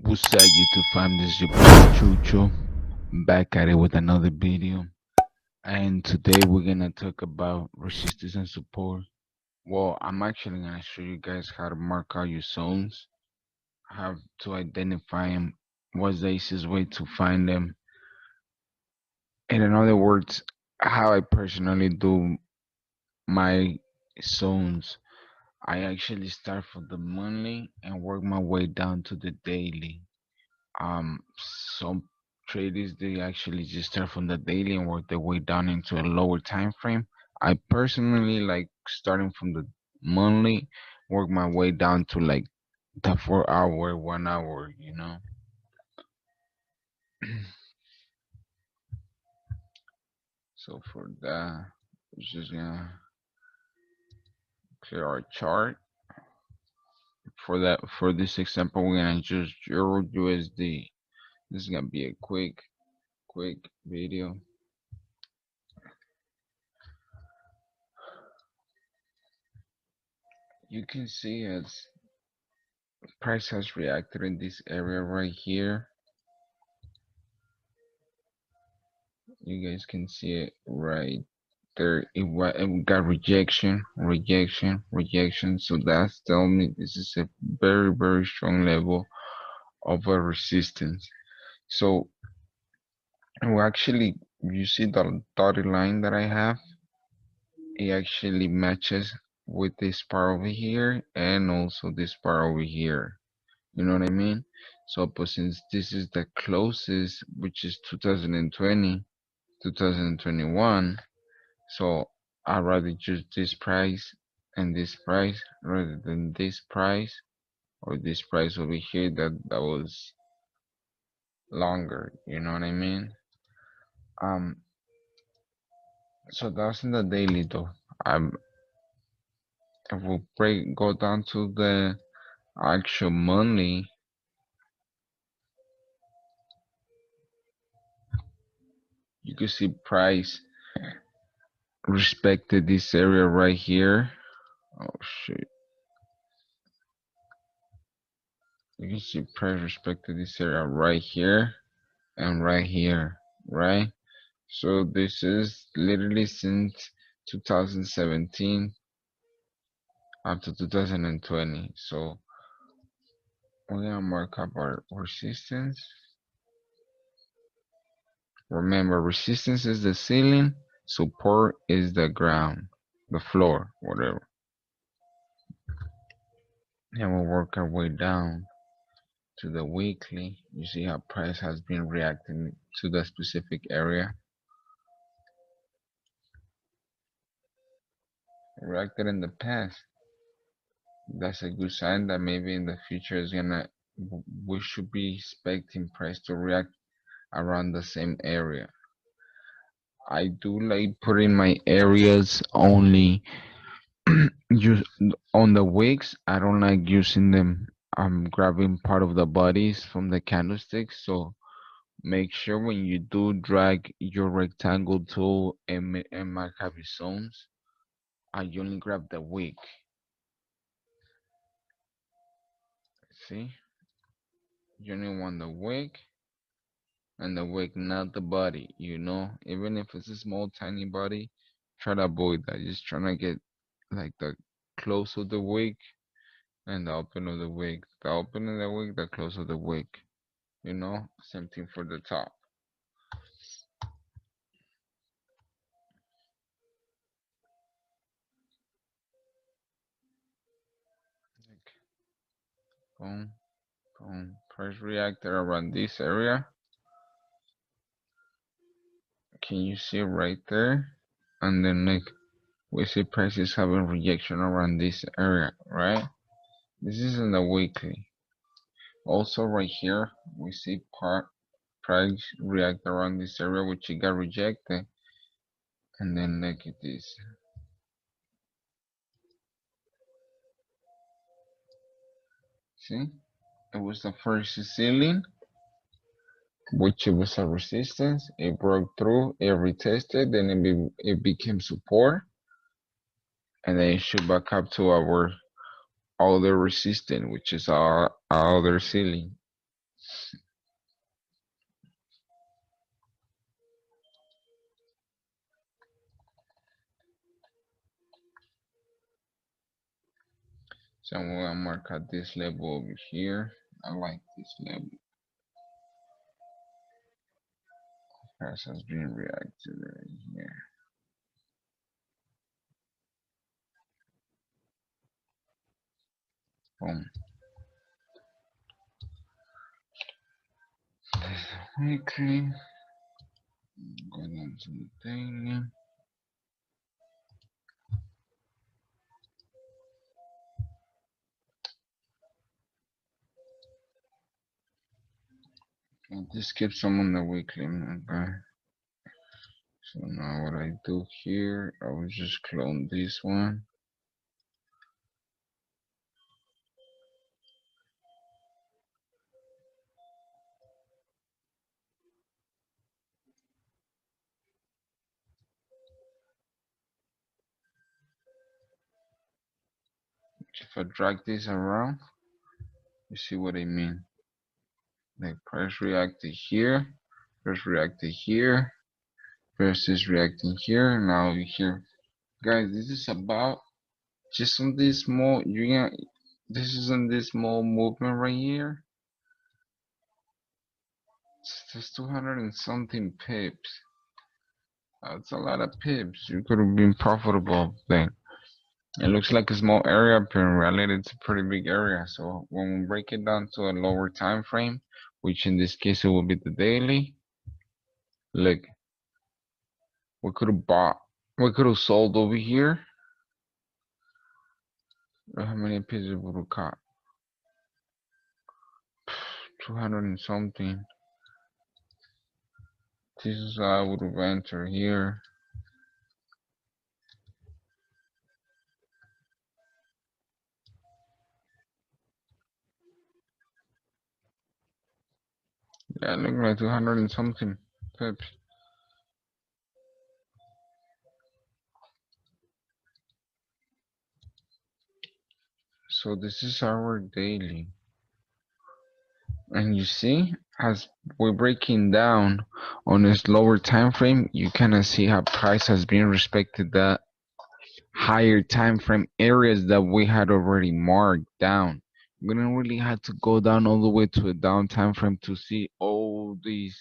What's up, YouTube fam? This is your boy Chucho, back at it with another video. And today we're gonna talk about resistance and support. Well, I'm actually gonna show you guys how to mark out your zones, how to identify them, what's the easiest way to find them. In other words, how I personally do my zones. I actually start from the monthly and work my way down to the daily. Some traders they actually just start from the daily and work their way down into a lower time frame. I personally like starting from the monthly, work my way down to like the 4 hour, 1 hour, So for that, we're just gonna clear our chart. For this example, we're gonna just Euro USD. This is gonna be a quick video. You can see as price has reacted in this area right here. You guys can see it right there. It got rejection. So that's telling me this is a very strong level of a resistance. So actually, you see the dotted line that I have, it actually matches with this part over here and also this part over here. You know what I mean? So, but since this is the closest, which is 2020, 2021, so I'd rather choose this price and this price rather than this price or this price over here that was longer. You know what I mean? Um, so that's in the daily though. If we go down to the actual monthly, you can see price respected this area right here. Oh shit. You can see price respected this area right here and right here, right? So this is literally since 2017 up to 2020. So we're gonna mark up our resistance. Remember, resistance is the ceiling, support is the ground, the floor, whatever. And we'll work our way down to the weekly. You see how price has been reacting to the specific area. Reacted in the past. That's a good sign that maybe in the future is gonna we should be expecting price to react around the same area. I do like putting my areas only use on the wicks. I don't like using them. I'm grabbing part of the bodies from the candlesticks, so make sure when you do drag your rectangle tool and mark up your zones, you only grab the wick. See, you only want the wick and the wick, not the body. Even if it's a small, tiny body, try to avoid that. Just trying to get like the close of the wick and the open of the wick. The open of the wick, the close of the wick. Same thing for the top. Boom, boom. Price reactor around this area. Can you see right there? And then like we see prices having rejection around this area, right? This is in the weekly. Also right here we see price react around this area which it got rejected, and then look at this. See, it was the first ceiling, which it was a resistance. It broke through, it retested, then it became support, and then it shoot back up to our other resistance, which is our other ceiling. So I'm gonna mark out this level over here. I like this level. Price has been reacted right here. Boom. This weekly. Go down to the daily. And this keeps some on the weekly. Okay. So now what I do here, I will just clone this one. If I drag this around, you see what I mean. Like price reacted here, price reacted here, price is reacting here, now here. Guys, this is about just on this small, this is on this small movement right here. It's just 200 and something pips. That's a lot of pips. You could have been profitable then. It looks like a small area, but in reality it's a pretty big area. So when we break it down to a lower time frame, which in this case it will be the daily, look, we could have bought, we could have sold over here. How many pips would have caught? 200 and something. This is how I would have entered here. Yeah, look like 200 and something pips. So this is our daily. And you see, as we're breaking down on this lower time frame, you kind of see how price has been respected that higher time frame areas that we had already marked down. We didn't really have to go down all the way to a down time frame to see all these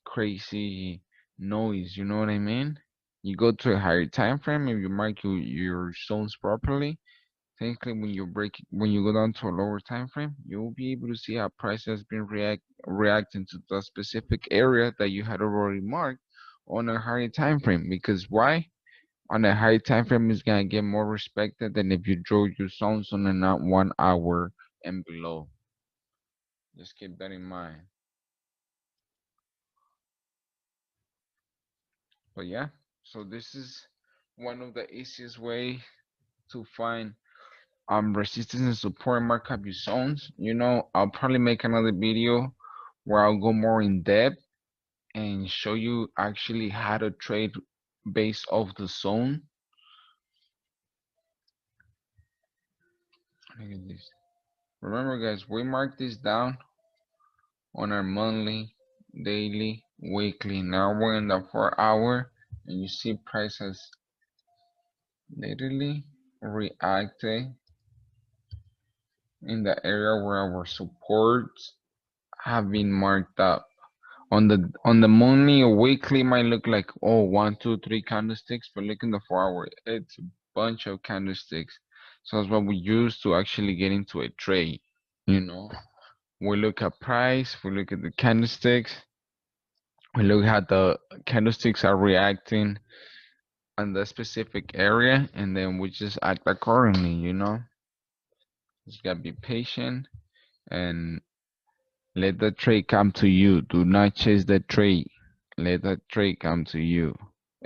crazy noise. You know what I mean? You go to a higher time frame if you mark your zones properly. Technically, when you go down to a lower time frame, you will be able to see how price has been reacting to the specific area that you had already marked on a higher time frame. Because why? On a higher time frame, it's gonna get more respected than if you draw your zones on a not 1 hour and below. Just keep that in mind. But yeah, so this is one of the easiest way to find resistance and support and mark up your zones. You know, I'll probably make another video where I'll go more in depth and show you actually how to trade based off the zone. Look at this. Remember guys, we mark this down on our monthly, daily, weekly. Now we're in the 4 hour and you see price has literally reacted in the area where our supports have been marked up. On the monthly or weekly might look like, oh, 1 2 3 candlesticks, but look in the 4 hour, it's a bunch of candlesticks. So that's what we use to actually get into a trade. You know, we look at price, we look at the candlesticks, we look at the candlesticks are reacting on the specific area, and then we just act accordingly. You know, just gotta be patient and let the trade come to you. Do not chase the trade. Let the trade come to you.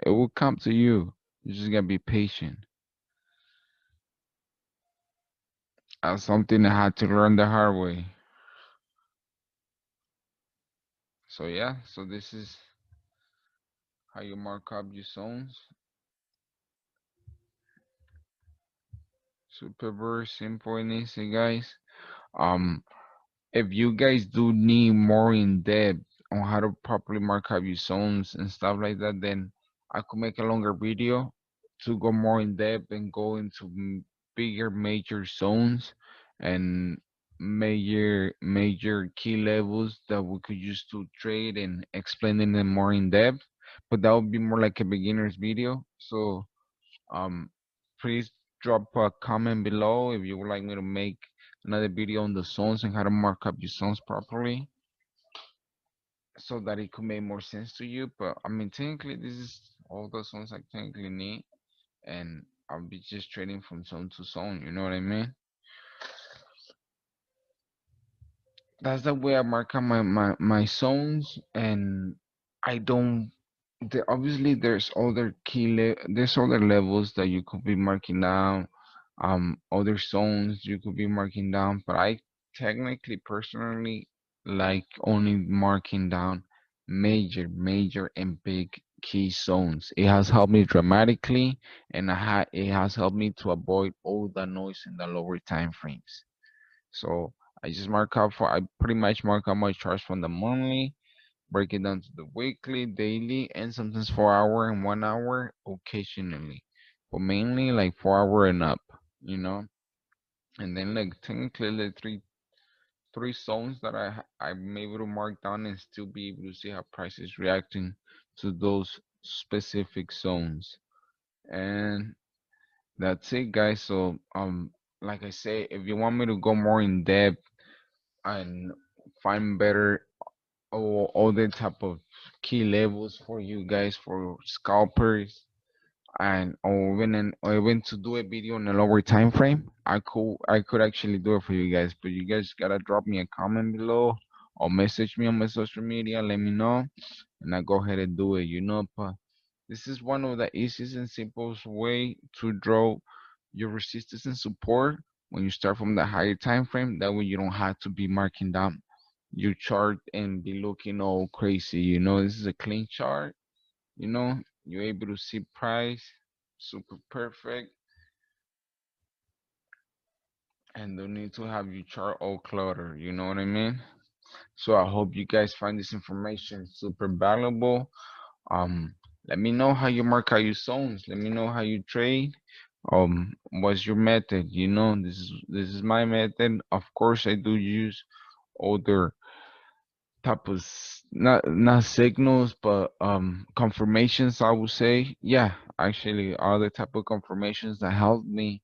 It will come to you. You just gotta be patient. That's something I had to learn the hard way. So yeah, so this is how you mark up your zones. Super very simple and easy, guys. Um, if you guys do need more in depth on how to properly mark up your zones and stuff like that, then I could make a longer video to go more in depth and go into bigger major zones and major key levels that we could use to trade and explaining them more in depth. But that would be more like a beginner's video. So um, please drop a comment below if you would like me to make another video on the zones and how to mark up your zones properly so that it could make more sense to you. But I mean, technically, this is all the zones I technically need, and I'll be just trading from zone to zone. You know what I mean? That's the way I mark out my zones, and I don't. Obviously, there's other levels that you could be marking down, other zones you could be marking down, but I technically personally like only marking down major and big key zones. It has helped me dramatically, and it has helped me to avoid all the noise in the lower time frames. So I pretty much mark out my charts from the monthly, break it down to the weekly, daily, and sometimes 4 hour and 1 hour occasionally, but mainly like 4 hour and up, you know. And then like technically like three zones that I'm able to mark down and still be able to see how price is reacting to those specific zones. And that's it, guys. So like I say, if you want me to go more in depth and find better all the type of key levels for you guys for scalpers and or even to do a video in a lower time frame, I could actually do it for you guys, but you guys gotta drop me a comment below or message me on my social media, let me know, and I go ahead and do it, you know. But this is one of the easiest and simplest way to draw your resistance and support when you start from the higher time frame. That way you don't have to be marking down your chart and be looking all crazy. You know, this is a clean chart. You know, you're able to see price super perfect and don't need to have your chart all cluttered. You know what I mean? So I hope you guys find this information super valuable. Um, Let me know how you mark out your zones. Let me know how you trade. What's your method? You know, this is my method. Of course, I do use other type of not signals, but confirmations. I would say, yeah, actually, other type of confirmations that help me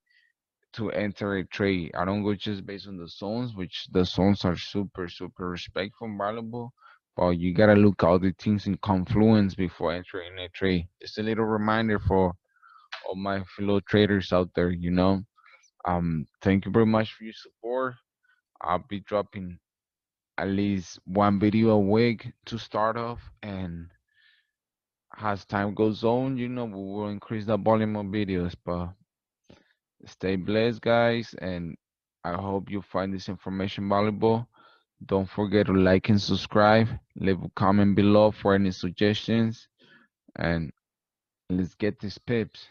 to enter a trade. I don't go just based on the zones, which the zones are super respectful and valuable. But you gotta look all the things in confluence before entering a trade. Just a little reminder for all my fellow traders out there, you know. Thank you very much for your support. I'll be dropping at least one video a week to start off, and as time goes on, you know, we will increase the volume of videos. But stay blessed, guys, and I hope you find this information valuable. Don't forget to like and subscribe. Leave a comment below for any suggestions, and let's get these pips.